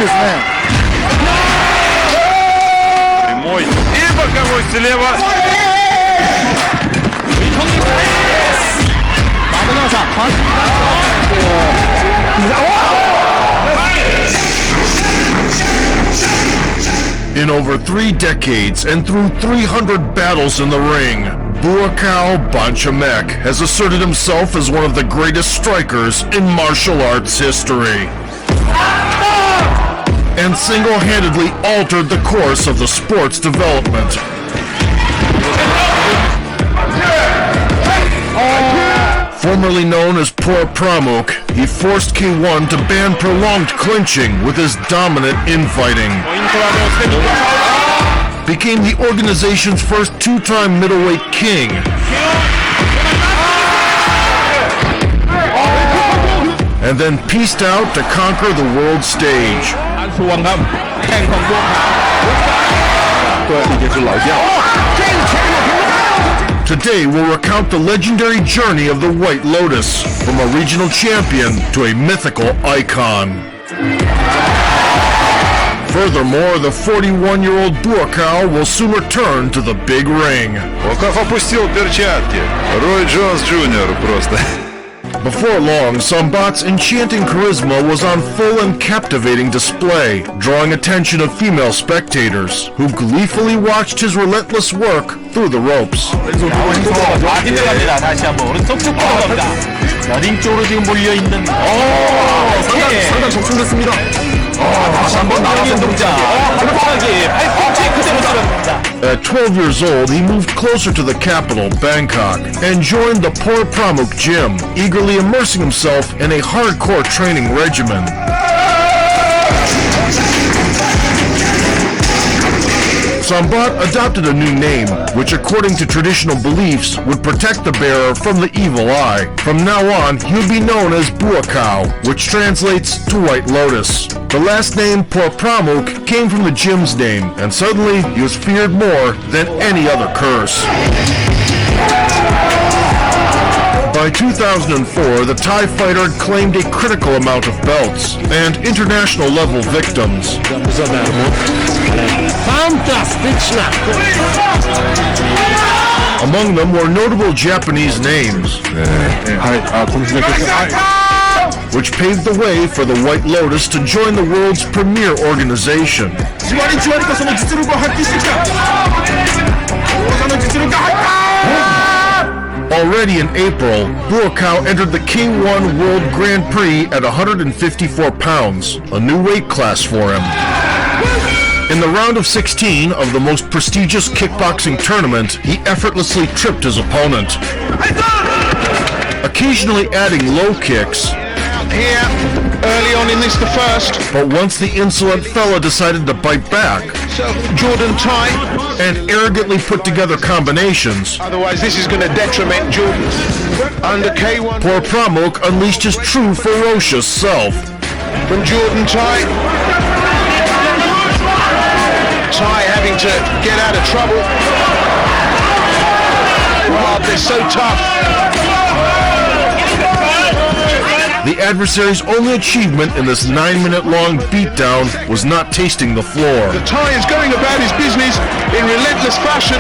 ですね。Прямой и боковой слева. In over 3 decades and through 300 battles in the ring, Buakaw Banchamek has asserted himself as one of the greatest strikers in martial arts history, and single-handedly altered the course of the sport's development. Formerly known as Poor Pramuk, he forced K1 to ban prolonged clinching with his dominant infighting. Became the organization's first 2-time middleweight king. And then pieced out to conquer the world stage. Today we'll recount the legendary journey of the White Lotus, from a regional champion to a mythical icon. Furthermore, the 41-year-old Buakaw will soon return to the big ring. Буакав опустил перчатки. Рой Джонс Джуниор просто. Before long, Sambat's enchanting charisma was on full and captivating display, drawing attention of female spectators, who gleefully watched his relentless work through the ropes. 다시 한번 오른쪽 쭉 들어갑니다. 링 쪽으로 지금 몰려있는 상당 적중됐습니다. 다시 한번 나가는 동작. 발목하기 팔꿈치 그대로 들어갑니다. At 12 years old, he moved closer to the capital, Bangkok, and joined the Poor Pramuk gym, eagerly immersing himself in a hardcore training regimen. Sambat adopted a new name, which according to traditional beliefs would protect the bearer from the evil eye. From now on, he would be known as Buakaw, which translates to White Lotus. The last name Poor Pramuk came from the gym's name, and suddenly he was feared more than any other curse. By 2004, the Thai fighter had claimed a critical amount of belts and international-level victims. Among them were notable Japanese names, which paved the way for the White Lotus to join the world's premier organization. Already in April, Buakaw entered the K1 World Grand Prix at 154 pounds, a new weight class for him. In the round of 16 of the most prestigious kickboxing tournament, he effortlessly tripped his opponent, occasionally adding low kicks. Here, early on in this, the first. But once the insolent fella decided to bite back, So, Jordan Thai. and arrogantly put together combinations, Otherwise, this is going to detriment Jordan. Under K1. Poor Pramuk unleashed his true ferocious self. From Jordan Thai. Thai having to get out of trouble. Oh, they're so tough. The adversary's only achievement in this 9-minute-long beatdown was not tasting the floor. The Thai is going about his business in relentless fashion.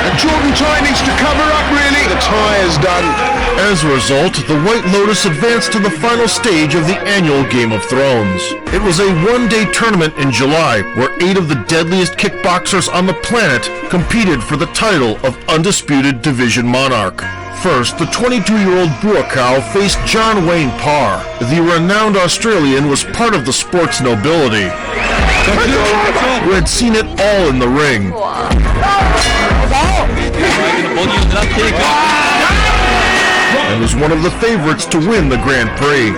And Jordan Thai needs to cover up, really. The Thai is done. As a result, the White Lotus advanced to the final stage of the annual Game of Thrones. It was a one-day tournament in July where 8 of the deadliest kickboxers on the planet competed for the title of Undisputed Division Monarch. First, the 22-year-old Buakaw faced John Wayne Parr. The renowned Australian was part of the sport's nobility, who had seen it all in the ring, and was one of the favorites to win the Grand Prix.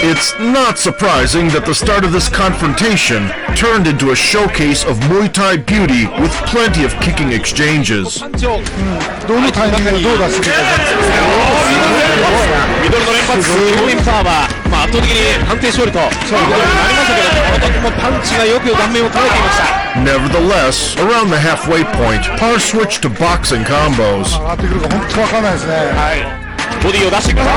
It's not surprising that the start of this confrontation turned into a showcase of Muay Thai beauty with plenty of kicking exchanges. Nevertheless, around the halfway point, Parr switched to boxing combos. ボディを出してきます。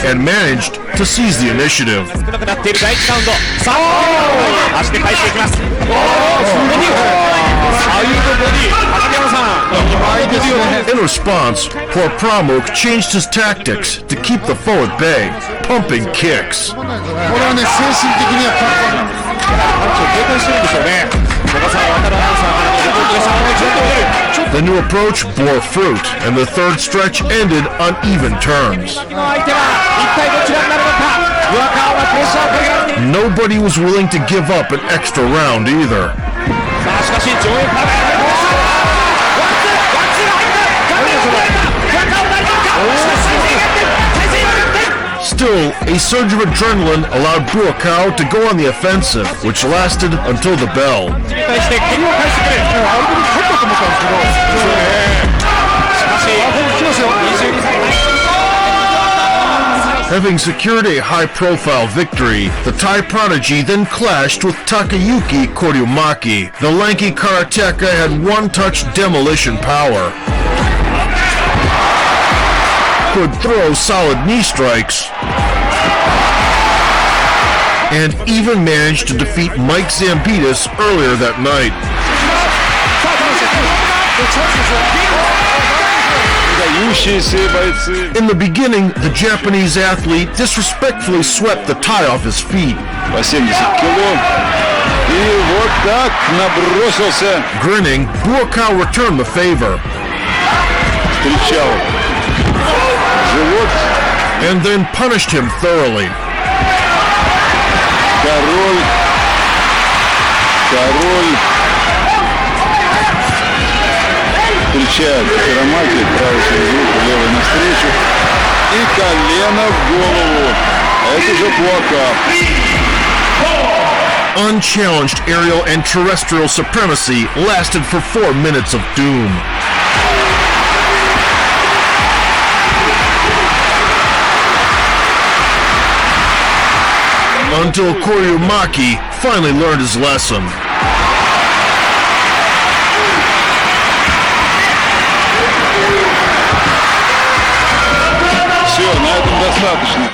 and managed to seize the initiative. 少なくなっている第1ラウンド。さあ足で返していきます。ボディ左右のボディ、畠山さん、ボディを In response, poor Pramuk changed his tactics to keep the foe at bay, pumping kicks. これはね、精神的にはパンチを警戒してるんでしょうね。小笠原渡アナウンサーからのレポートでした。ちょっと出る。 The new approach bore fruit, and the third stretch ended on even terms. 相手は一体どちらになるのか。上川がプレッシャーをかけられている。 Nobody was willing to give up an extra round either. さあしかし上映からStill, a surge of adrenaline allowed Buakaw to go on the offensive, which lasted until the bell. 対して蹴りを返してくる。相手に勝ったと思ったんですけど、しかし来ますよ。22歳 Having secured a high-profile victory, the Thai prodigy then clashed with Takayuki Koryumaki. The lanky karateka had one-touch demolition power, could throw solid knee strikes, and even managed to defeat Mike Zambitis earlier that night. In the beginning, the Japanese athlete disrespectfully swept the Thai off his feet. 80 кило. И вот так набросился. Grinning, Buakaw returned the favor, Встречал. Живот. and then punished him thoroughly. Король. Встречает Карамаки, правый через руку, левый навстречу. И колено в голову. Это же Буакав. Unchallenged aerial and terrestrial supremacy lasted for 4 minutes of doom. Until Koryumaki finally learned his lesson. Все, на этом достаточно.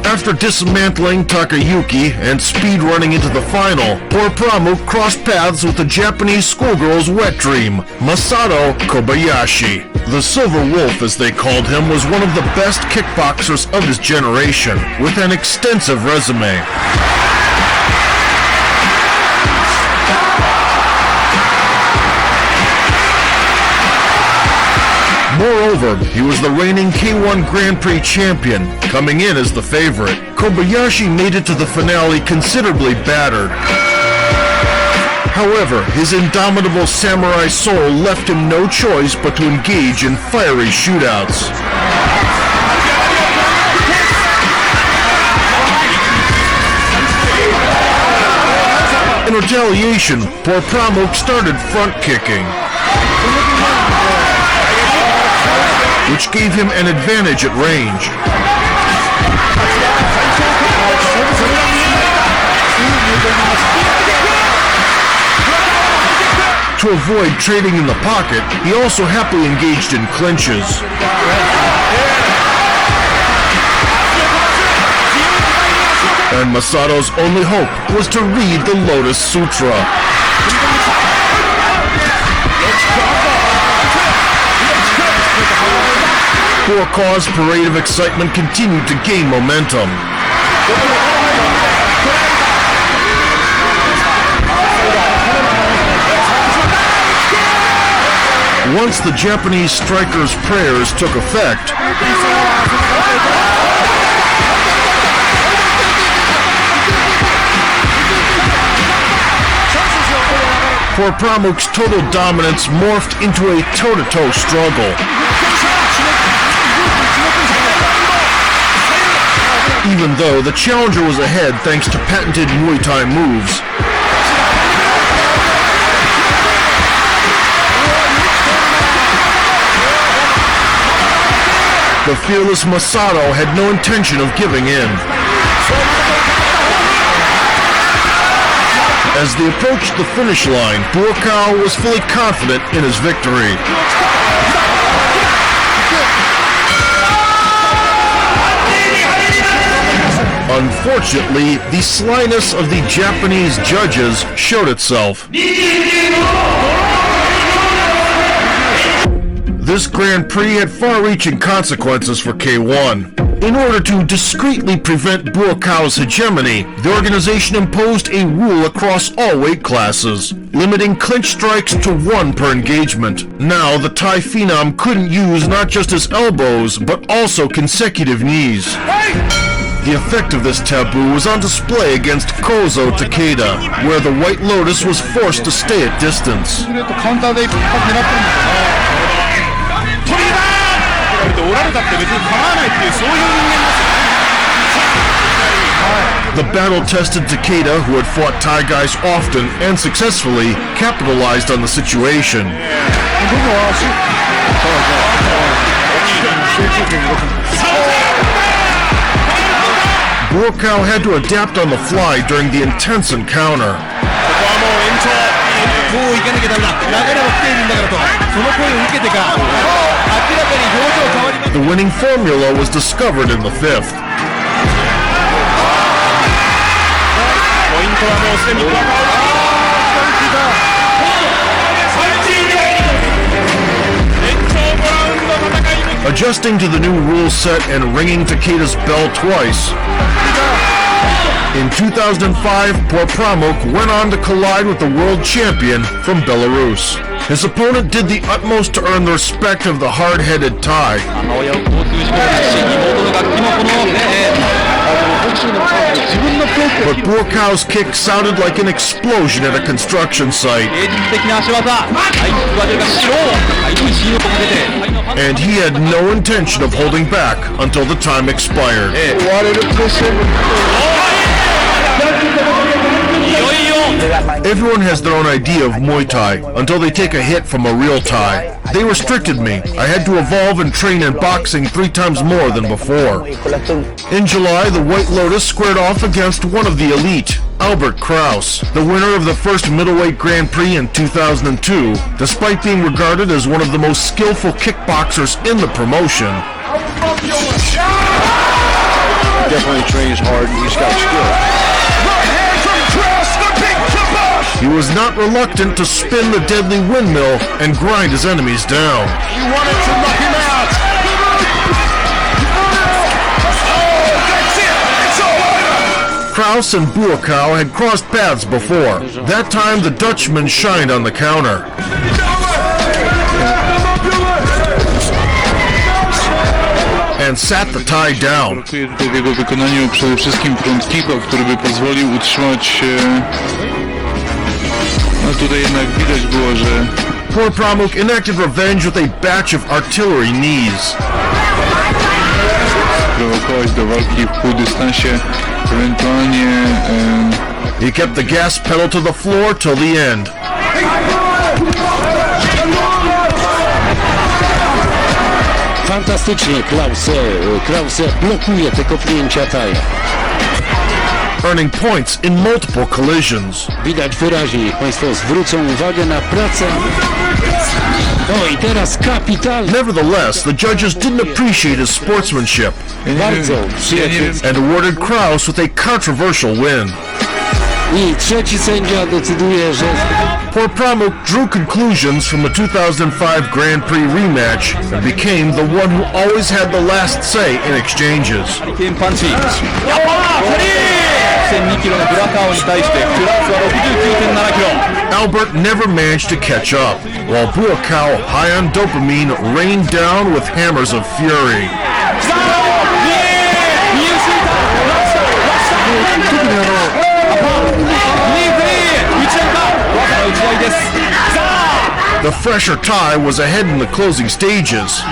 After dismantling Takayuki and speed-running into the final, poor Pramuk crossed paths with the Japanese schoolgirl's wet dream, Masato Kobayashi. The Silver Wolf, as they called him, was one of the best kickboxers of his generation, with an extensive resume. Moreover, he was the reigning K1 Grand Prix champion, coming in as the favorite. Kobayashi made it to the finale considerably battered. However, his indomitable samurai soul left him no choice but to engage in fiery shootouts. In retaliation, poor Pramuk started front kicking, which gave him an advantage at range. To avoid trading in the pocket, he also happily engaged in clinches. And Masato's only hope was to read the Lotus Sutra. Buakaw's parade of excitement continued to gain momentum. Once the Japanese striker's prayers took effect, poor Pramuk's total dominance morphed into a toe-to-toe struggle. Even though the challenger was ahead thanks to patented Muay Thai moves, the fearless Masato had no intention of giving in. As they approached the finish line, Buakaw was fully confident in his victory. Unfortunately, the slyness of the Japanese judges showed itself. This Grand Prix had far-reaching consequences for K1. In order to discreetly prevent Buakaw's hegemony, the organization imposed a rule across all weight classes, limiting clinch strikes to 1 per engagement. Now, the Thai phenom couldn't use not just his elbows, but also consecutive knees. The effect of this taboo was on display against Kozo Takeda, where the White Lotus was forced to stay at distance. おられたって別に構わないっていうそういう人間ですよね。 The battle-tested Takeda, who had fought Thai guys often and successfully, capitalized on the situation. Buakaw had to adapt on the fly during the intense encounter. もう行かなきゃダメだ、流れは来ているんだからと、その声を受けてか明らかに表情変わります。 The winning formula was discovered in the 5th. ポイントはもうすでにブラカオ。 Adjusting to the new rule set and ringing Takeda's bell twice. In 2005, Pramuk went on to collide with the world champion from Belarus. His opponent did the utmost to earn the respect of the hard-headed Thai. But Buakaw's kick sounded like an explosion at a construction site. And he had no intention of holding back until the time expired. Everyone has their own idea of Muay Thai until they take a hit from a real Thai. They restricted me. I had to evolve and train in boxing 3 times more than before. In July, the White Lotus squared off against one of the elite, Albert Kraus, the winner of the first middleweight Grand Prix in 2002, despite being regarded as one of the most skillful kickboxers in the promotion. He definitely trains hard and he's got skill. He was not reluctant to spin the deadly windmill and grind his enemies down. You wanted to knock him out. That's it. It's all over. Kraus and Buakaw had crossed paths before. That time the Dutchman shined on the counter. And sat the Thai down. Brakuje tutaj w jego wykonaniu przede wszystkim front kicka, który by pozwolił utrzymać. No tutaj jednak widać było, że Pramuk enacted revenge with a batch of artillery knees. prowokować do walki w półdystansie, ewentualnie. He kept the gas pedal to the floor till the end. Fantastycznie Krause blokuje te kopnięcia Thaja. Earning points in multiple collisions. Widać wyraźnie, niech Państwo zwrócą uwagę na pracę. No i teraz kapitalnie. Nevertheless, the judges didn't appreciate his sportsmanship Bardzo przyjacielski. and awarded Kraus with a controversial win. I trzeci sędzia decyduje, że Pramuk drew conclusions from the 2005 Grand Prix rematch and became the one who always had the last say in exchanges. パンチ。102キロのブラカオに対してクラウスは69.7キロ。 Albert never managed to catch up, while Buakaw, high on dopamine, rained down with hammers of fury. The fresher Thai was ahead in the closing stages.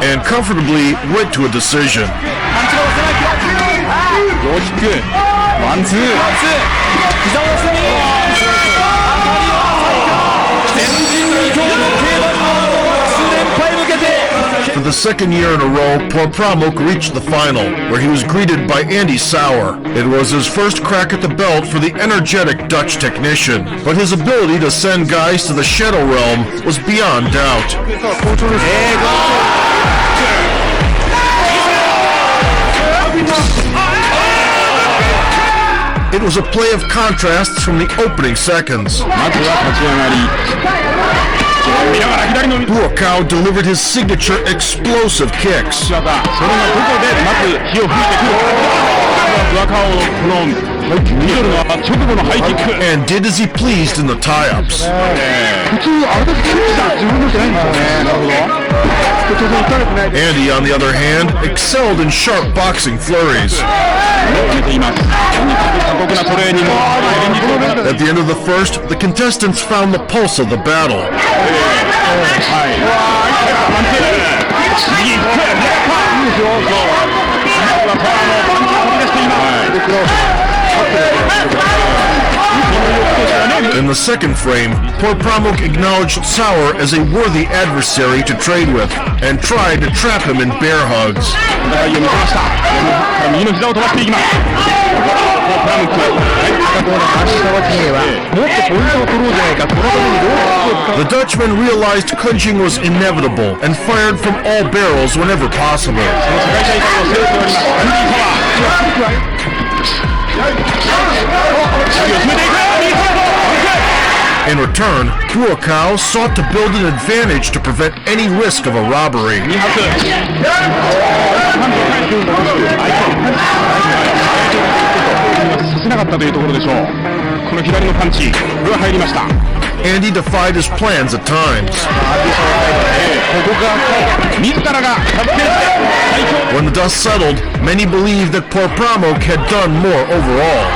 And comfortably went to a decision. For the second year in a row, Pramuk reached the final, where he was greeted by Andy Sauer. It was his first crack at the belt for the energetic Dutch technician, but his ability to send guys to the shadow realm was beyond doubt. It was a play of contrasts from the opening seconds. Buakaw delivered his signature explosive kicks. And did as he pleased in the tie-ups. Andy, on the other hand, excelled in sharp boxing flurries. At the end of the first, the contestants found the pulse of the battle. In the second frame, Pramuk acknowledged Sauer as a worthy adversary to trade with and tried to trap him in bear hugs. The Dutchman realized clinching was inevitable and fired from all barrels whenever possible. In return, Buakaw sought to build an advantage to prevent any risk of a robbery. Andy defied his plans at times. When the dust settled, many believed that Pramuk had done more overall.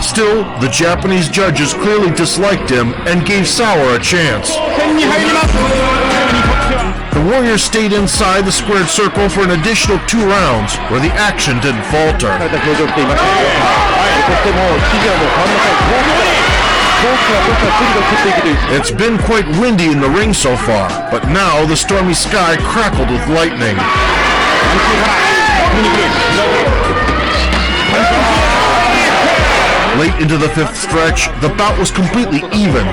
Still, the Japanese judges clearly disliked him and gave Sauer a chance. The Warriors stayed inside the squared circle for an additional 2 rounds, where the action didn't falter. It's been quite windy in the ring so far, but now the stormy sky crackled with lightning. Late into the 5th stretch, the bout was completely even.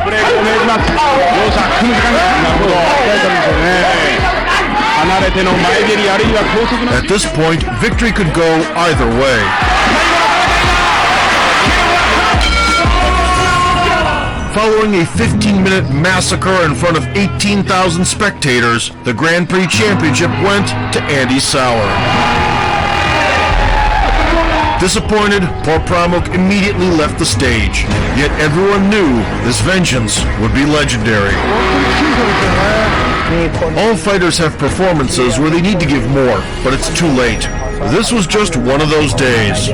At this point, victory could go either way. Following a 15-minute massacre in front of 18,000 spectators, the Grand Prix Championship went to Andy Sauer. Disappointed, Pramuk immediately left the stage. Yet everyone knew this vengeance would be legendary. All fighters have performances where they need to give more, but it's too late. This was just one of those days.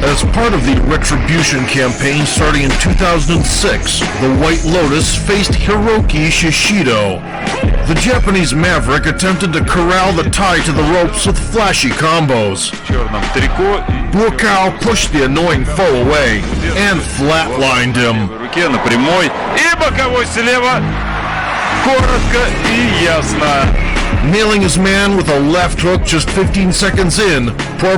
As part of the Retribution campaign starting in 2006, the White Lotus faced Hiroki Shishido. The Japanese maverick attempted to corral the Thai to the ropes with flashy combos. Buakaw pushed the annoying foe away and flatlined him. Nailing his man with a left hook just 15 seconds in,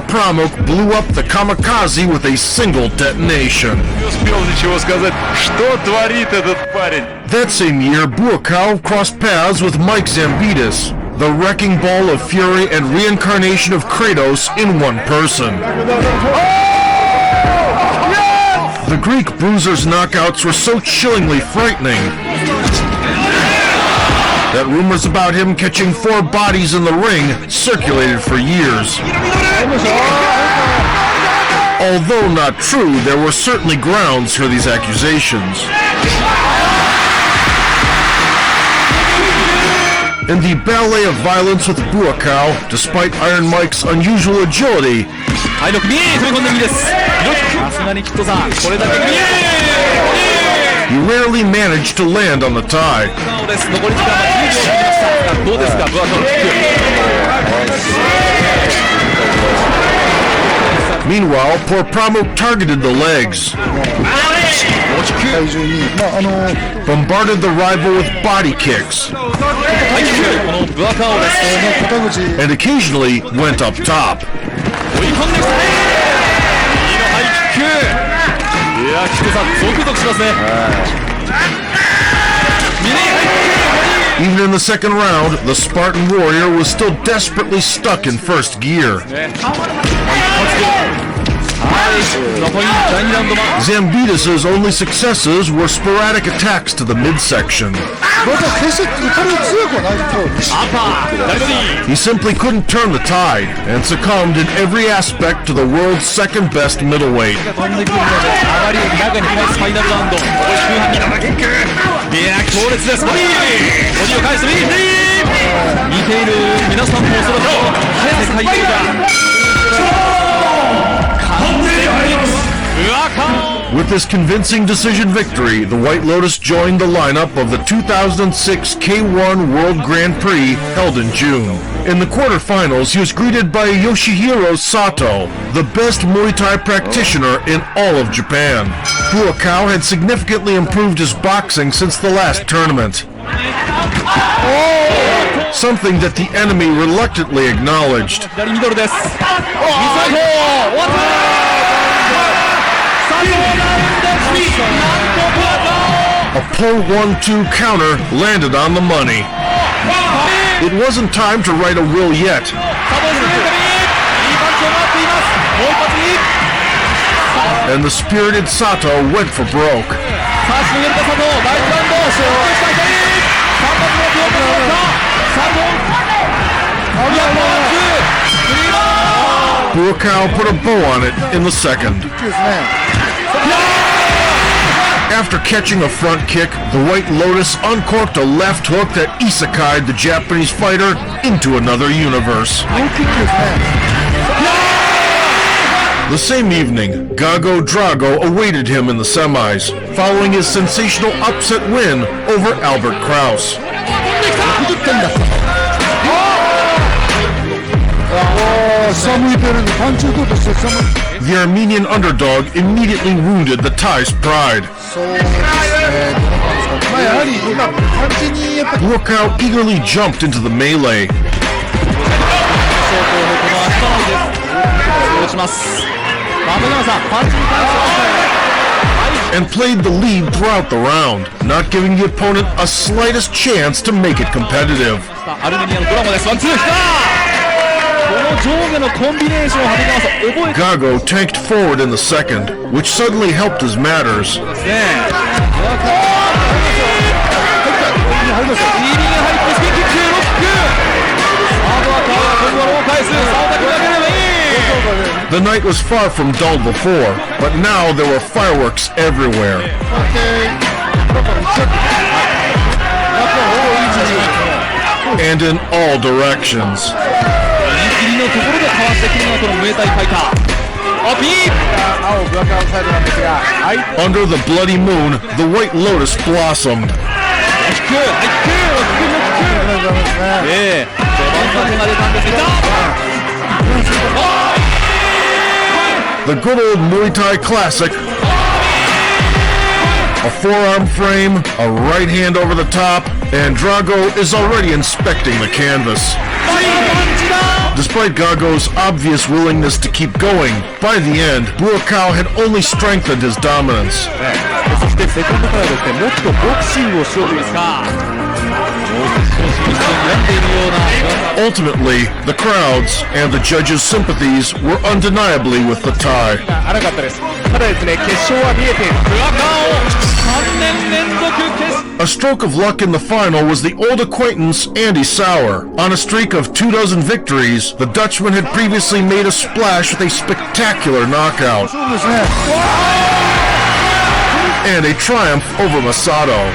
Pramuk blew up the kamikaze with a single detonation. That same year, Buakaw crossed paths with Mike Zambitis, the wrecking ball of fury and reincarnation of Kratos in one person. The Greek bruiser's knockouts were so chillingly frightening that rumors about him catching 4 bodies in the ring circulated for years. Although not true, there were certainly grounds for these accusations. In the ballet of violence with Buakaw, despite Iron Mike's unusual agility, he rarely managed to land on the tie. Meanwhile, Pramuk targeted the legs. 体重に、bombarded the rival with body kicks, ハイキック、このブアカオです。肩口、 and occasionally went up top. 追い込んできた。右のハイキック。いや、菊さん、ゾクゾクしますね。右ハイキック。 Even in the second round, the Spartan warrior was still desperately stuck in first gear. 残り第2ラウンドも Zambitas' only successes were sporadic attacks to the midsection. 決して彼は強くはないと。アパーダリドリー He simply couldn't turn the tide and succumbed in every aspect to the world's second best middleweight. 飛んでくるのであまり中に返すファイナルラウンド。周半に生キック。いや強烈です。ボディを返す右見ている皆さんもそろそろ早く回転が With this convincing decision victory, the White Lotus joined the lineup of the 2006 K1 World Grand Prix held in June. In the quarterfinals, he was greeted by Yoshihiro Sato, the best Muay Thai practitioner in all of Japan. Buakaw had significantly improved his boxing since the last tournament, something that the enemy reluctantly acknowledged. 左ミドルです。A pull 1-2 counter landed on the money. It wasn't time to write a will yet. And the spirited Sato went for broke. Buakaw put a bow on it in the second. After catching a front kick, the White Lotus uncorked a left hook that isekai'd the Japanese fighter into another universe. The same evening, Gago Drago awaited him in the semis, following his sensational upset win over Albert Kraus. The Armenian underdog immediately wounded the Thai's pride. Buakaw eagerly jumped into the melee and played the lead throughout the round, not giving the opponent a slightest chance to make it competitive. Gago tanked forward in the second, which suddenly helped his matters. The night was far from dull before, but now there were fireworks everywhere. And in all directions. Under the bloody moon, the White Lotus blossomed. The good old Muay Thai classic. A forearm frame, a right hand over the top, and Drago is already inspecting the canvas. Despite Gago's obvious willingness to keep going, by the end, Buakaw had only strengthened his dominance. Ultimately, the crowds and the judges' sympathies were undeniably with the Thai. A stroke of luck in the final was the old acquaintance Andy Sauer. On a streak of 24 victories, the Dutchman had previously made a splash with a spectacular knockout and a triumph over Masato.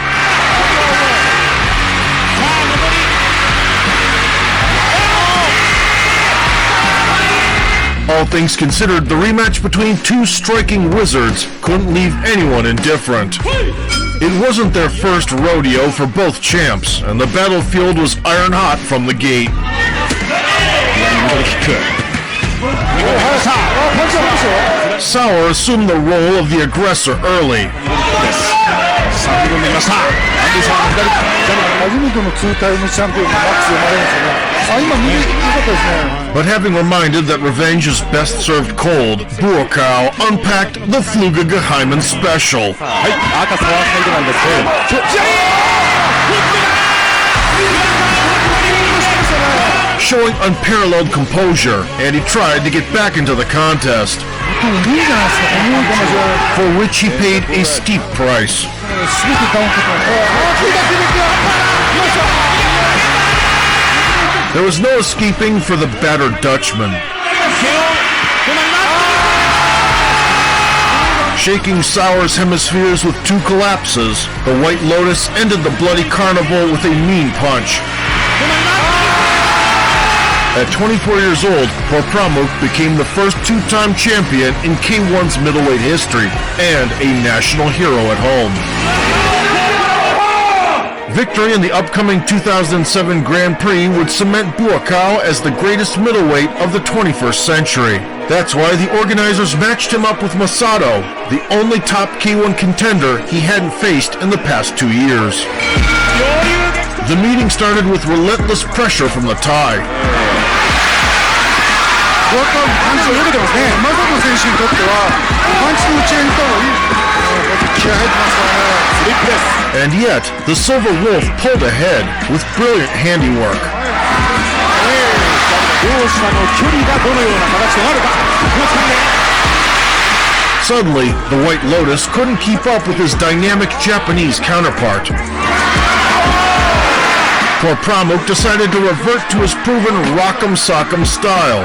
All things considered, the rematch between two striking wizards couldn't leave anyone indifferent. It wasn't their first rodeo for both champs, and the battlefield was iron hot from the gate. Sauer assumed the role of the aggressor early. 初めての2タイムチャンピオンがマックス生まれるんですよね。今右良かったですね。 But having reminded that revenge is best served cold, Buakaw unpacked the Fluga Geheimen special. はい、赤サワーサイドなんですけれども、Showing unparalleled composure, and he tried to get back into the contest, for which he paid a steep price. There was no escaping for the battered Dutchman. Shaking Sauer's hemispheres with 2 collapses, the White Lotus ended the bloody carnival with a mean punch. At 24 years old, Porpramuk became the first 2-time champion in K1's middleweight history and a national hero at home. Victory in the upcoming 2007 Grand Prix would cement Buakaw as the greatest middleweight of the 21st century. That's why the organizers matched him up with Masato, the only top K1 contender he hadn't faced in the past 2 years. The meeting started with relentless pressure from the Thai. パンチを受けてますね。マサト選手にとってはパンチの打ち合いに行った方がいい。気合入ってますからね。スリップです。And yet, the Silver Wolf pulled ahead with brilliant handiwork. 両者の距離がどのような形となるか。Suddenly, the White Lotus couldn't keep up with his dynamic Japanese counterpart. Porpramuk decided to revert to his proven rock'em sock'em style.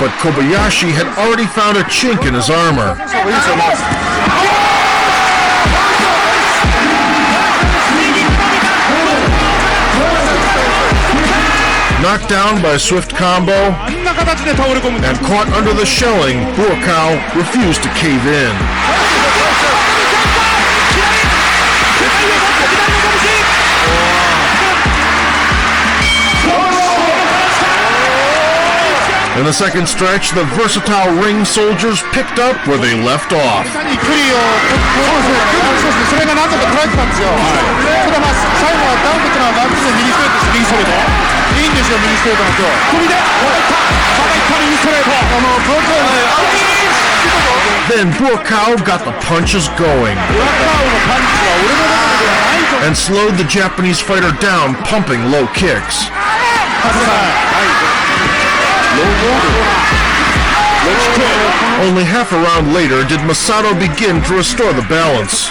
But Kobayashi had already found a chink in his armor. Knocked down by a swift combo and caught under the shelling, Buakaw refused to cave in. In the second stretch, the versatile ring soldiers picked up where they left off. それが何とか捉えてたんですよ。ただ最後はダウンというのはラップの右ストレートです。右ストレート。いいんですよ、右ストレートなんですよ。首で、また一回右ストレート。Then Buakaw got the punches going and slowed the Japanese fighter down, pumping low kicks. Only half a round later did Masato begin to restore the balance.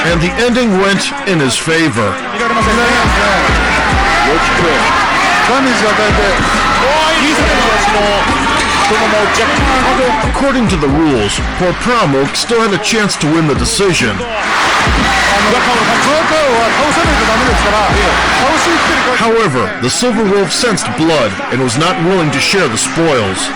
And the ending went in his favor. According to the rules, Porpramuk still had a chance to win the decision. However, the Silver Wolf sensed blood and was not willing to share the spoils.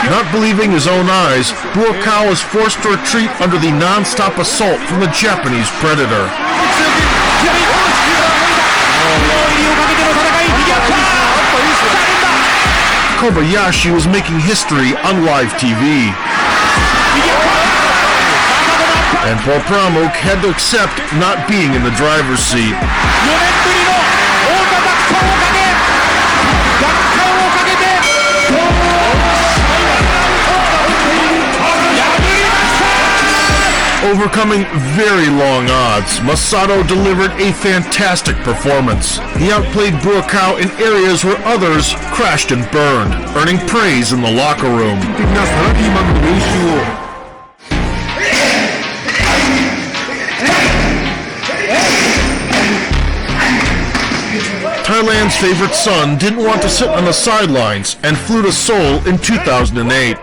Not believing his own eyes, Buakaw was forced to retreat under the non-stop assault from the Japanese predator. Kobayashi was making history on live TV. And Porpramuk had to accept not being in the driver's seat. Overcoming very long odds, Masato delivered a fantastic performance. He outplayed Buakaw in areas where others crashed and burned, earning praise in the locker room. Thailand's favorite son didn't want to sit on the sidelines and flew to Seoul in 2008.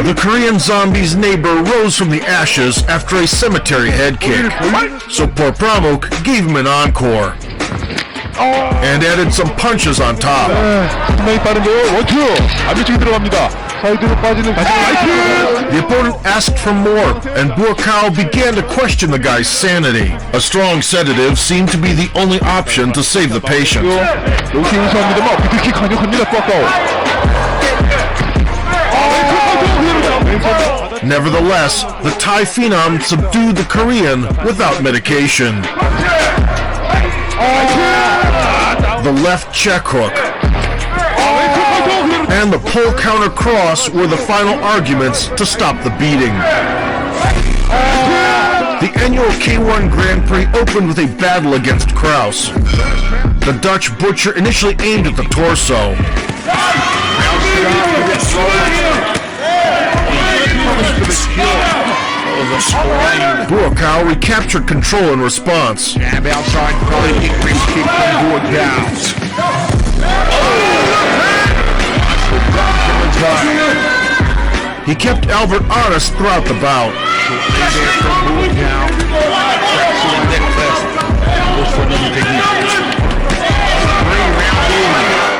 The Korean zombie's neighbor rose from the ashes after a cemetery head kick, so Porpramuk gave him an encore. and added some punches on top. 상당히 빠른데요. 원투. 안면쪽에 들어갑니다. 사이드로 빠지는 라이트. The opponent asked for more, and Buakaw began to question the guy's sanity. A strong sedative seemed to be the only option to save the patient. 여기서 용서합니다만 비트킥 강력합니다. 부아카오. Nevertheless, the Thai phenom subdued the Korean without medication. The left check hook and the pull counter cross were the final arguments to stop the beating. The annual K1 Grand Prix opened with a battle against Kraus. The Dutch butcher initially aimed at the torso. Buakaw recaptured control in response. Jab outside, probably kick from Buakaw. He kept Albert honest throughout the bout.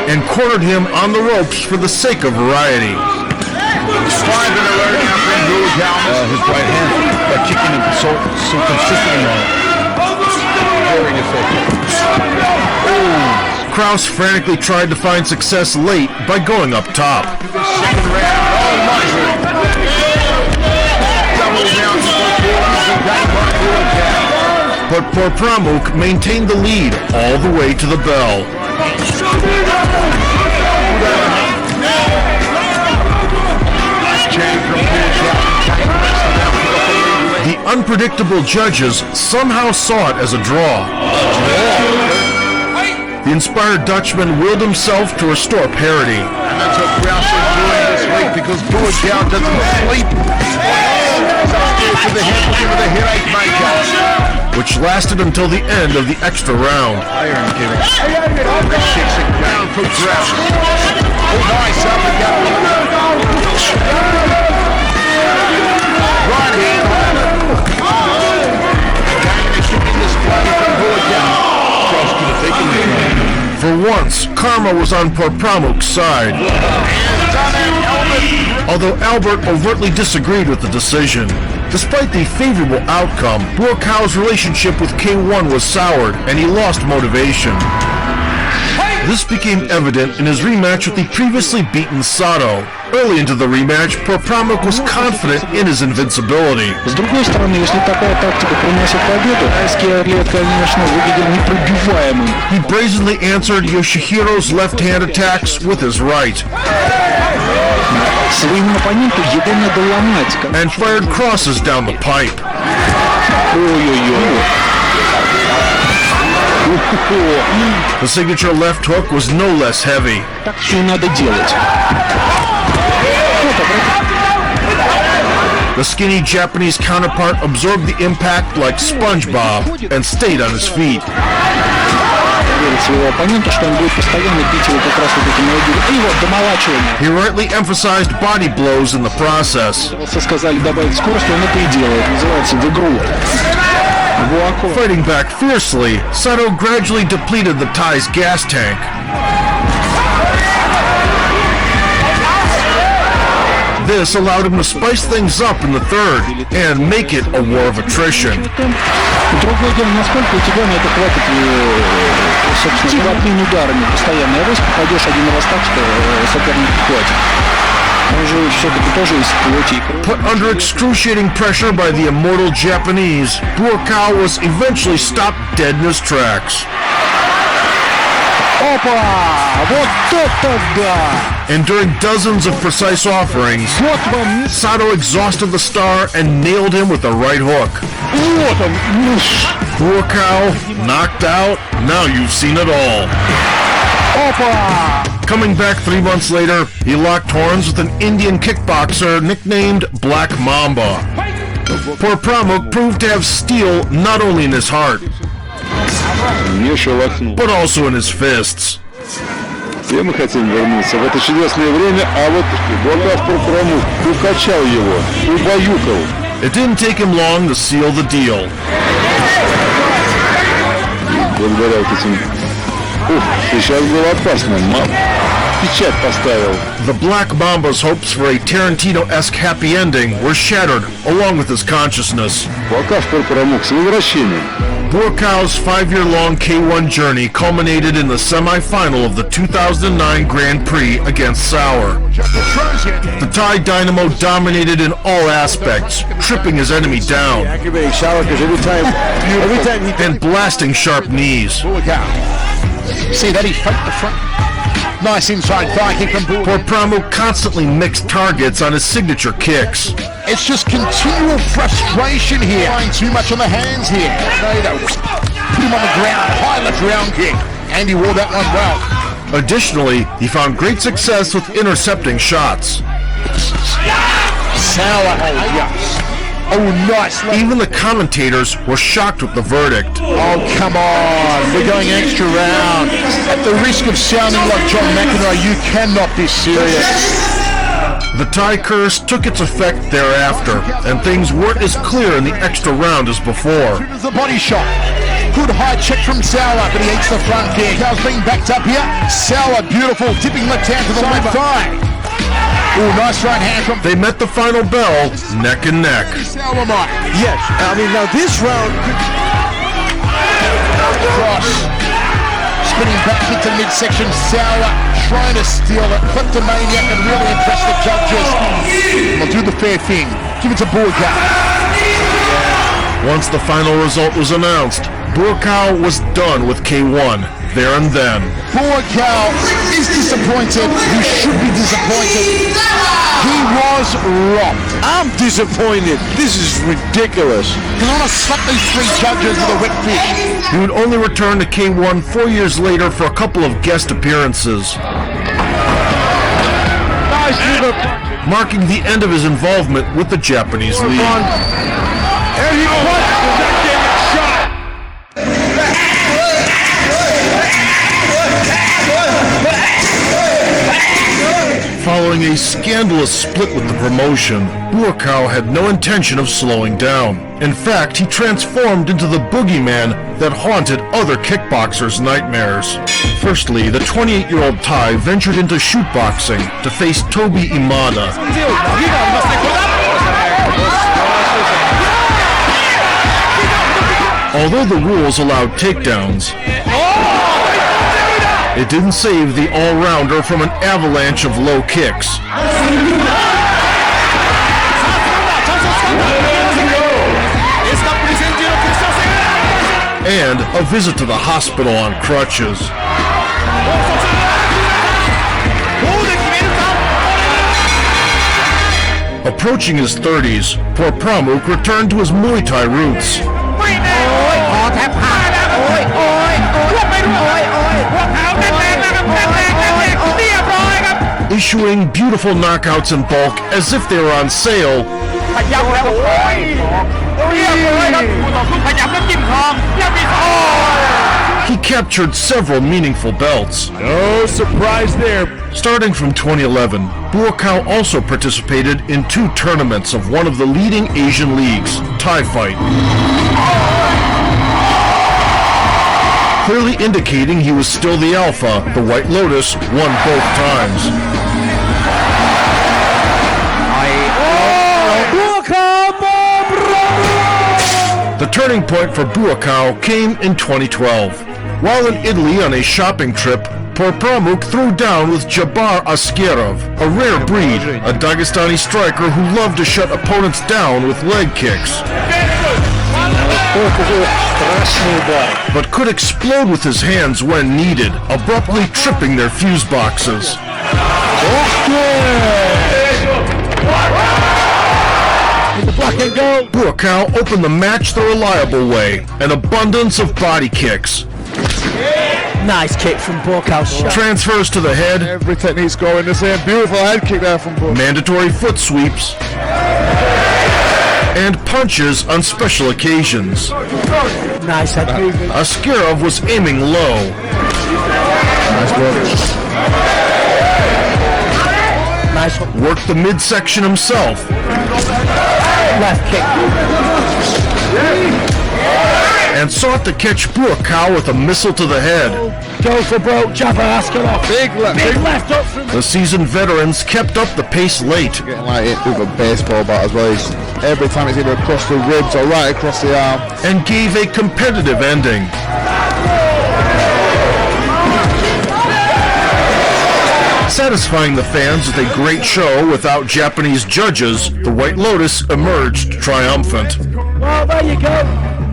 And cornered him on the ropes for the sake of variety. His right hand by kicking him so consistently on it. Very effective. Kraus frantically tried to find success late by going up top. But Porpramuk maintained the lead all the way to the bell. The unpredictable judges somehow saw it as a draw. The inspired Dutchman willed himself to restore parity. And that's what Kraus is doing this week because Buakaw doesn't sleep. To the head, looking for the headache maker. Which lasted until the end of the extra round. Iron giving. Kicks it down for Kraus. Oh, nice uppercut. Right hand. For once, karma was on Porpramuk's side. Although Albert overtly disagreed with the decision. Despite the favorable outcome, Buakaw's relationship with K1 was soured and he lost motivation. This became evident in his rematch with the previously beaten Sato. Early into the rematch, Porpramuk was confident in his invincibility. С другой стороны, если такая тактика приносит победу, тайский атлет, конечно, выглядел непробиваемым. He brazenly answered Yoshihiro's left-hand attacks with his right. Своему оппоненту его надо ломать. And fired crosses down the pipe. Ой-ой-ой. The signature left hook was no less heavy. Так все надо делать. The skinny Japanese counterpart absorbed the impact like SpongeBob and stayed on his feet. Верит своего оппонента, что он будет постоянно бить его как раз вот этим молодым. И вот домолачивание. He rightly emphasized body blows in the process. Сказали добавить скорость, он это и делает. Называется в игру. Fighting back fiercely, Sato gradually depleted the Thai's gas tank. This allowed him to spice things up in the third and make it a war of attrition. Другое дело, насколько у тебя на это хватит, собственно, одними ударами постоянно. Раз попадешь один раз так, что соперник хватит. Он же все-таки тоже из плоти и крови. Put under excruciating pressure by the immortal Japanese, Buakaw was eventually stopped dead in his tracks. Опа! Вот это да! Enduring dozens of precise offerings, Вот вам! Sato exhausted the star and nailed him with the right hook. Вот он! Buakaw, knocked out, now you've seen it all. Опа! Coming back 3 months later, he locked horns with an Indian kickboxer nicknamed Black Mamba. Porpramuk proved to have steel not only in his heart, but also in his fists. Все мы хотим вернуться в это чудесное время, а вот Буакав Порпрамук укачал его, убаюкал. It didn't take him long to seal the deal. Благодаря вот этим Сейчас было опасно. Печать поставил. The Black Mamba's hopes for a Tarantino-esque happy ending were shattered, along with his consciousness. Buakaw промок с возвращением. Buakaw's 5-year-long K1 journey culminated in the semi-final of the 2009 Grand Prix against Sauer. The Thai Dynamo dominated in all aspects, tripping his enemy down Aggravating Sauer because every time he and blasting sharp knees. See that he faked the front. Nice inside thigh kick from Buakaw. Pramuk constantly mixed targets on his signature kicks. It's just continual frustration here. Trying too much on the hands here. Put him on the ground. High left round kick. And he wore that one well. Additionally, he found great success with intercepting shots. Sauer. Oh, yes. Oh, nice. Even the commentators were shocked with the verdict. Oh, come on. We're going extra round. At the risk of sounding like John McEnroe, you cannot be serious. The Thai curse took its effect thereafter, and things weren't as clear in the extra round as before. The body shot. Good high check from Sauer, but he eats the front kick. Sauer's being backed up here. Sauer, beautiful, dipping left hand to the left thigh. Oh, nice right hand from... They met the final bell, neck and neck. Sauer might. Yes, I mean now this round. Cross. Spinning back into midsection. Sauer trying to steal it. Kleptomaniac and really impress the judges. We'll do the fair thing. Give it to Buakaw. Once the final result was announced, Buakaw was done with K1 there and then. Buakaw is disappointed. You should be disappointed. He was robbed. I'm disappointed. This is ridiculous. Because I want to slap these three judges with a wet fish. He would only return to K1 4 years later for a couple of guest appearances, marking the end of his involvement with the Japanese league. And he punched the neck shot. Following a scandalous split with the promotion, Buakaw had no intention of slowing down. In fact, he transformed into the boogeyman that haunted other kickboxers' nightmares. Firstly, the 28-year-old Thai ventured into shootboxing to face Tobi Imada. Although the rules allowed takedowns, it didn't save the all-rounder from an avalanche of low kicks. And a visit to the hospital on crutches. Approaching his 30s, Pramuk returned to his Muay Thai roots. Issuing beautiful knockouts in bulk as if they were on sale. He captured several meaningful belts. No surprise there. Starting from 2011, Buakaw also participated in 2 tournaments of one of the leading Asian leagues, Thai Fight, clearly indicating he was still the alpha. The White Lotus won both times. The turning point for Buakaw came in 2012. While in Italy on a shopping trip, Pramuk threw down with Jabbar Askerov, a rare breed, a Dagestani striker who loved to shut opponents down with leg kicks, but could explode with his hands when needed, abruptly tripping their fuse boxes. Buakaw opened the match the reliable way, an abundance of body kicks. Nice kick from Buakaw's shot. Transfers to the head. Every technique's going the same. Beautiful head kick there from Buakaw. Mandatory foot sweeps. And punches on special occasions. Nice head movement. Askerov was aiming low. Nice work. Nice. Worked the midsection himself. Left kick. and sought to catch Buakaw with a missile to the head. Go for broke, jabber, Askeloff. Big left up from The seasoned veterans kept up the pace late. Getting like hit with a baseball bat as well. Every time it's either across the ribs or right across the arm. And gave a competitive ending. Satisfying the fans with a great show without Japanese judges, the White Lotus emerged triumphant. Well, there you go.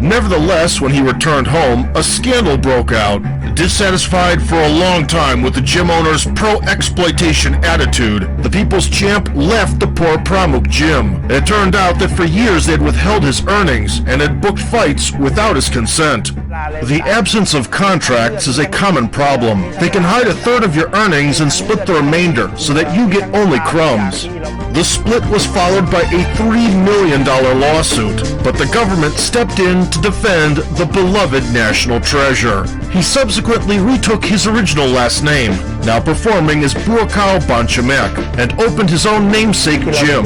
Nevertheless, when he returned home, a scandal broke out. Dissatisfied for a long time with the gym owner's pro-exploitation attitude, the People's Champ left the poor Pramuk gym. It turned out that for years they had withheld his earnings and had booked fights without his consent. The absence of contracts is a common problem. They can hide a third of your earnings and split the remainder so that you get only crumbs. The split was followed by a $3 million lawsuit, but the government stepped in to defend the beloved national treasure. He subsequently retook his original last name, now performing as Buakaw Banchamek, and opened his own namesake gym.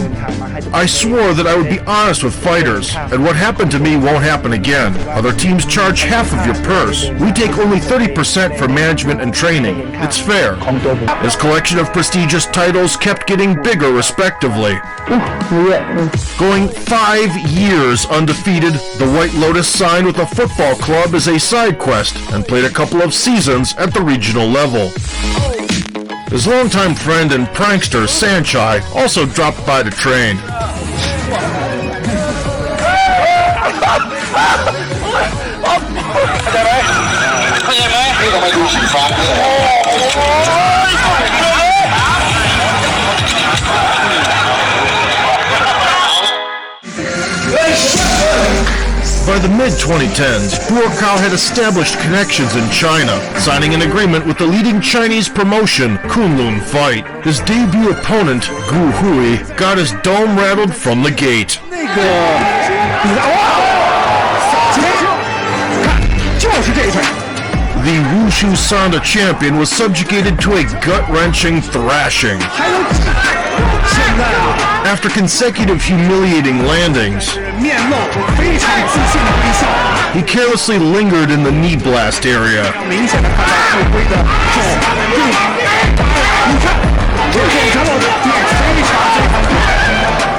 I swore that I would be honest with fighters, and what happened to me won't happen again. Other teams charge half of your purse. We take only 30% for management and training. It's fair. His collection of prestigious titles kept getting bigger respectively. Going 5 years undefeated, the White Lotus signed with a football club as a side quest and played a couple of seasons at the regional level. His longtime friend and prankster Sanchai also dropped by to train. By the mid-2010s, Buakaw had established connections in China, signing an agreement with the leading Chinese promotion, Kunlun Fight. His debut opponent, Gu Hui, got his dome rattled from the gate. The Wushu Sanda champion was subjugated to a gut-wrenching thrashing. After consecutive humiliating landings, he carelessly lingered in the knee blast area.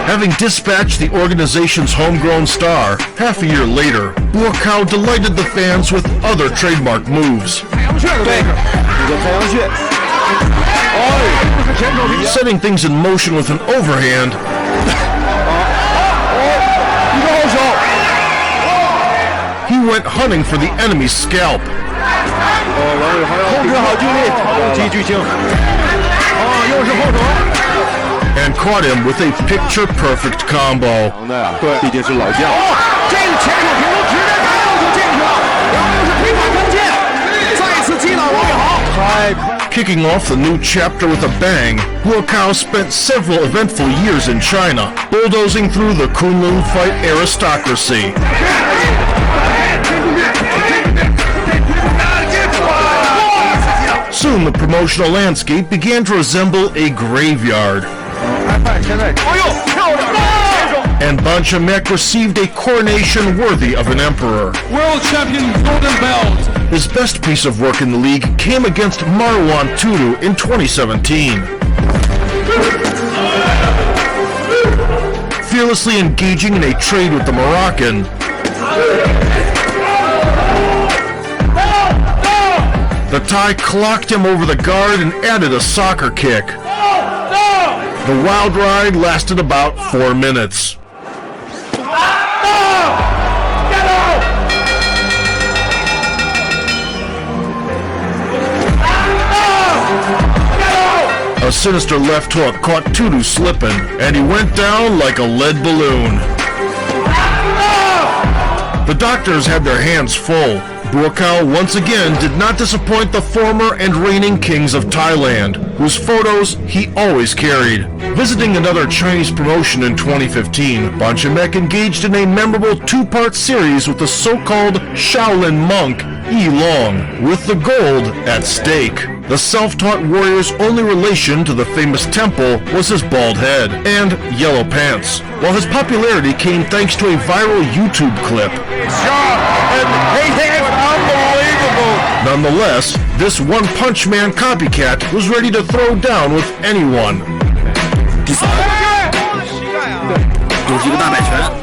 Having dispatched the organization's homegrown star, half a year later, Buakaw delighted the fans with other trademark moves. Setting things in motion with an overhand, he went hunting for the enemy's scalp. And caught him with a picture-perfect combo. Kicking off the new chapter with a bang, Buakaw spent several eventful years in China, bulldozing through the Kunlun Fight aristocracy. Soon the promotional landscape began to resemble a graveyard. And Banchamek received a coronation worthy of an emperor. World Champion Golden Belt. His best piece of work in the league came against Marwan Turu in 2017. Fearlessly engaging in a trade with the Moroccan, the Thai clocked him over the guard and added a soccer kick. The wild ride lasted about 4 minutes. A sinister left hook caught Turu slipping, and he went down like a lead balloon. The doctors had their hands full. Buakaw once again did not disappoint the former and reigning kings of Thailand, whose photos he always carried. Visiting another Chinese promotion in 2015, Banchamek engaged in a memorable 2-part series with the so-called Shaolin monk Yi Long, with the gold at stake. The self-taught warrior's only relation to the famous temple was his bald head and yellow pants, while his popularity came thanks to a viral YouTube clip. Sharp and he was unbelievable. Nonetheless, this one-punch man copycat was ready to throw down with anyone.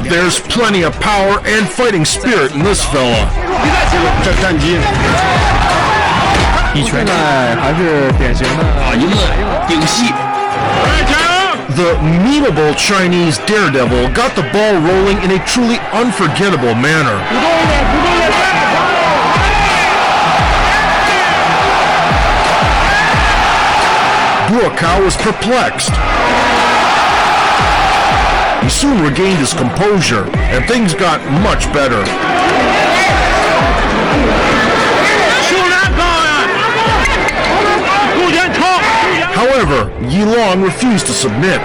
There's plenty of power and fighting spirit in this fella. 一拳还是典型的赢了顶戏。 The memeable Chinese daredevil got the ball rolling in a truly unforgettable manner. Buakaw was perplexed. He soon regained his composure, and things got much better. However, Yilong refused to submit.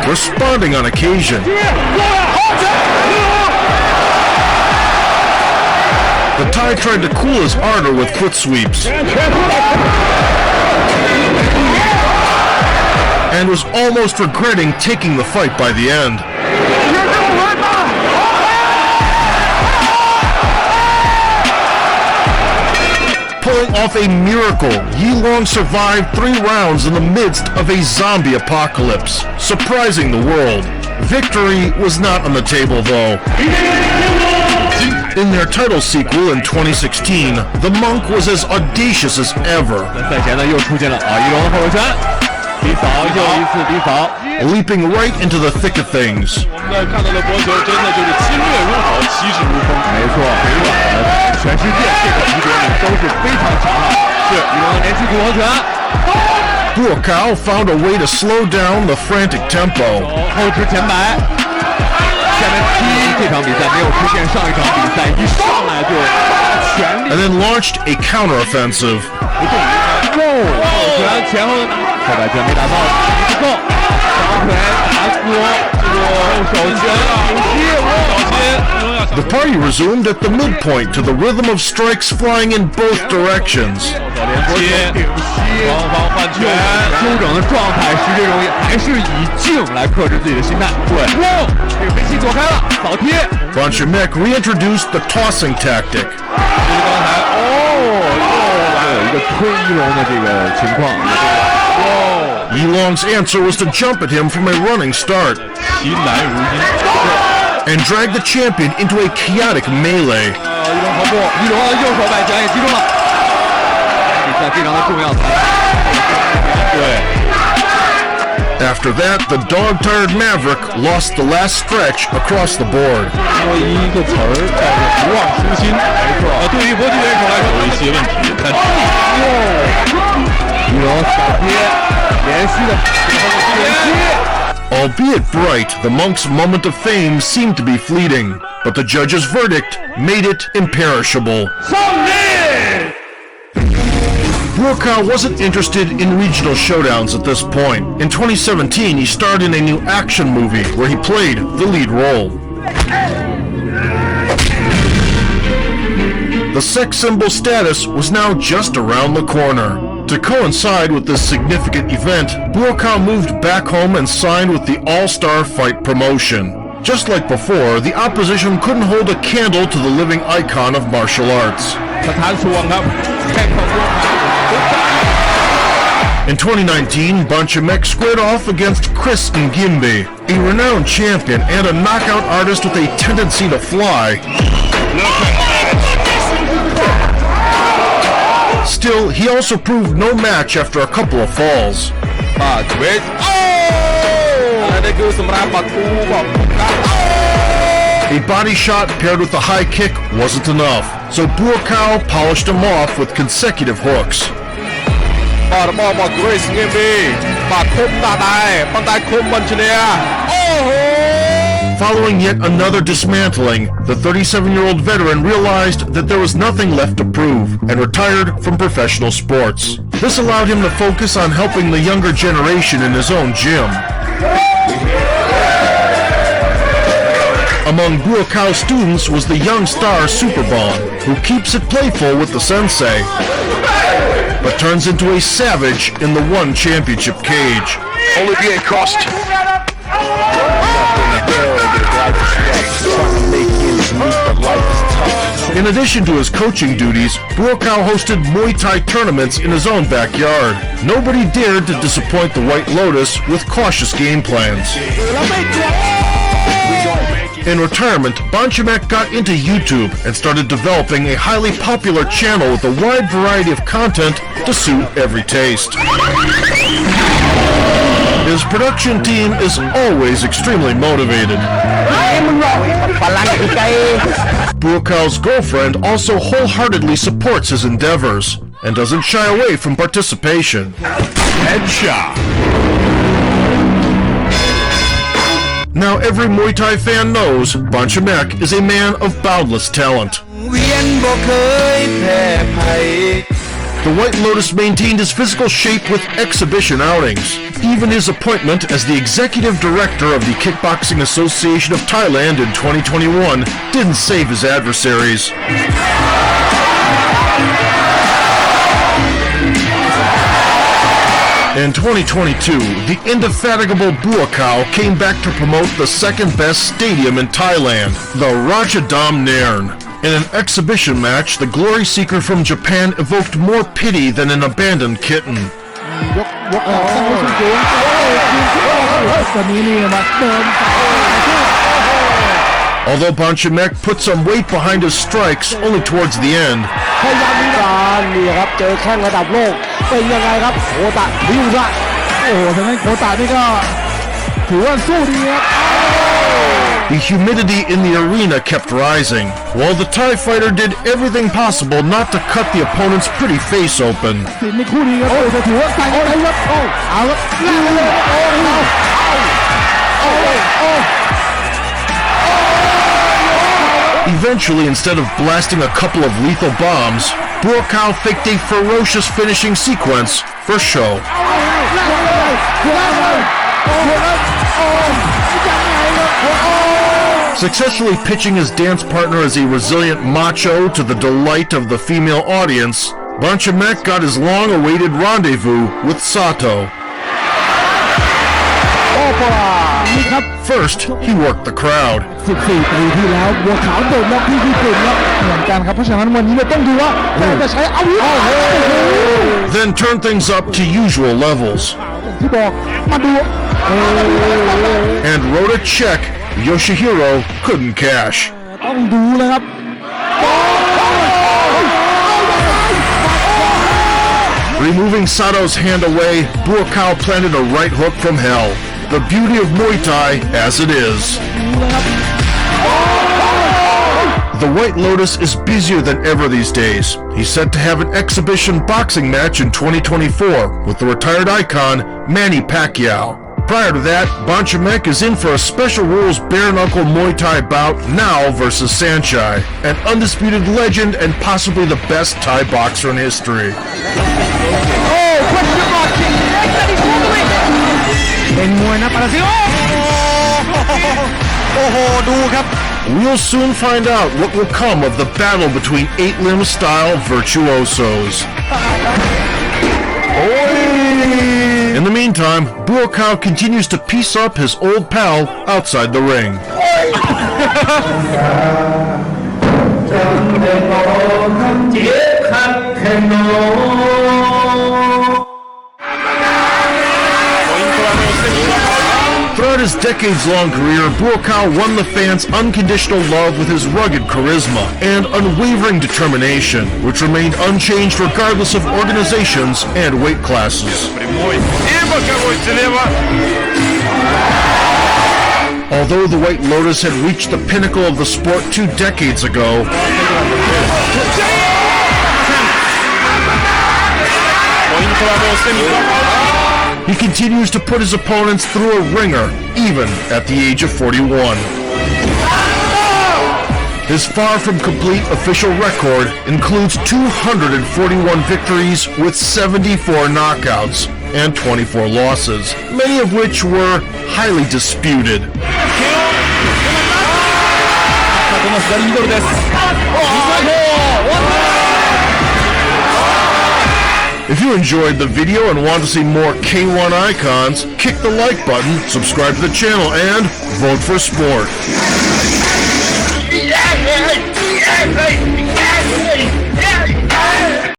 Responding on occasion. The Thai tried to cool his ardor with foot sweeps. And was almost regretting taking the fight by the end. Pulling off a miracle, Yilong survived 3 rounds in the midst of a zombie apocalypse, surprising the world. Victory was not on the table, though. In their title sequel in 2016, the monk was as audacious as ever. 赛前呢又出现了一龙后拳，低扫又一次低扫。 Leaping right into the thick of things. 我们看到的国球真的就是侵略如火，气势如风。没错，全世界这个级别里都是非常强悍。是一龙的连续骨头拳。 Buakaw found a way to slow down the frantic tempo. 后置前摆。下面这场比赛没有出现上一场比赛一上来就全力。 And then launched a counteroffensive. 不动一拳，后拳前后后摆拳没打到，不够。 长腿打死这个手拳顶膝，The party resumed at the midpoint to the rhythm of strikes flying in both directions. 连接顶膝，双方换拳，休整的状态是这种，还是以静来克制自己的心态。对，哇，这个飞膝躲开了，扫贴。Banchamek reintroduced the tossing tactic. 这是刚才又有一个推一龙的这个情况。 Yilong's answer was to jump at him from a running start and drag the champion into a chaotic melee. 一龙头部，一龙的右手摆拳也击中了，比赛非常的重要。对。 After that, the dog-tired Maverick lost the last stretch across the board. 说一个词儿叫做不忘初心，没错。对于搏击选手来说有一些问题，但一龙小贴，连续的连续。 Albeit bright, the monk's moment of fame seemed to be fleeting, but the judge's verdict made it imperishable. Buakaw wasn't interested in regional showdowns at this point. In 2017, he starred in a new action movie where he played the lead role. The sex symbol status was now just around the corner. To coincide with this significant event, Buakaw moved back home and signed with the All-Star Fight promotion. Just like before, the opposition couldn't hold a candle to the living icon of martial arts. In 2019, Banchamek squared off against Chris Ngimbe, a renowned champion and a knockout artist with a tendency to fly. Still, he also proved no match after a couple of falls. A body shot paired with a high kick wasn't enough, so Buakaw polished him off with consecutive hooks. Following yet another dismantling, the 37-year-old veteran realized that there was nothing left to prove and retired from professional sports. This allowed him to focus on helping the younger generation in his own gym. Among Buakaw students was the young star Superbon, who keeps it playful with the sensei, but turns into a savage in the one championship cage. Olivier Cost. In addition to his coaching duties, Buakaw hosted Muay Thai tournaments in his own backyard. Nobody dared to disappoint the White Lotus with cautious game plans. In retirement, Banchamek got into YouTube and started developing a highly popular channel with a wide variety of content to suit every taste. His production team is always extremely motivated. Buakaw's girlfriend also wholeheartedly supports his endeavors and doesn't shy away from participation. Headshot. Now every Muay Thai fan knows Banchamek is a man of boundless talent. The White Lotus maintained his physical shape with exhibition outings. Even his appointment as the executive director of the Kickboxing Association of Thailand in 2021 didn't save his adversaries. In 2022, the indefatigable Buakaw came back to promote the second best stadium in Thailand, the Ratchadam Nairn. In an exhibition match, the glory seeker from Japan evoked more pity than an abandoned kitten. Although Banchamek put some weight behind his strikes only towards the end, the humidity in the arena kept rising, while the Thai fighter did everything possible not to cut the opponent's pretty face open. Eventually, instead of blasting a couple of lethal bombs, Buakaw faked a ferocious finishing sequence for show. Successfully pitching his dance partner as a resilient macho to the delight of the female audience, Banchamek got his long-awaited rendezvous with Sato. First, he worked the crowd. Then turned things up to usual levels. And wrote a check Yoshihiro couldn't cash. Removing Sato's hand away, Buakaw planted a right hook from hell. The beauty of Muay Thai as it is. The White Lotus is busier than ever these days. He's set to have an exhibition boxing match in 2024 with the retired icon Manny Pacquiao. Prior to that, Banchamek is in for a special rules bare-knuckle Muay Thai bout now versus Sanchai, an undisputed legend and possibly the best Thai boxer in history. We'll soon find out what will come of the battle between eight-limb style virtuosos. In the meantime, Buakaw continues to piece up his old pal outside the ring. Throughout his decades-long career, Buakaw won the fans' unconditional love with his rugged charisma and unwavering determination, which remained unchanged regardless of organizations and weight classes. Although the White Lotus had reached the pinnacle of the sport 2 decades ago, he continues to put his opponents through a ringer, even at the age of 41. His far from complete official record includes 241 victories with 74 knockouts and 24 losses, many of which were highly disputed. この左ミドルです。If you enjoyed the video and want to see more K1 icons, kick the like button, subscribe to the channel, and vote for sport.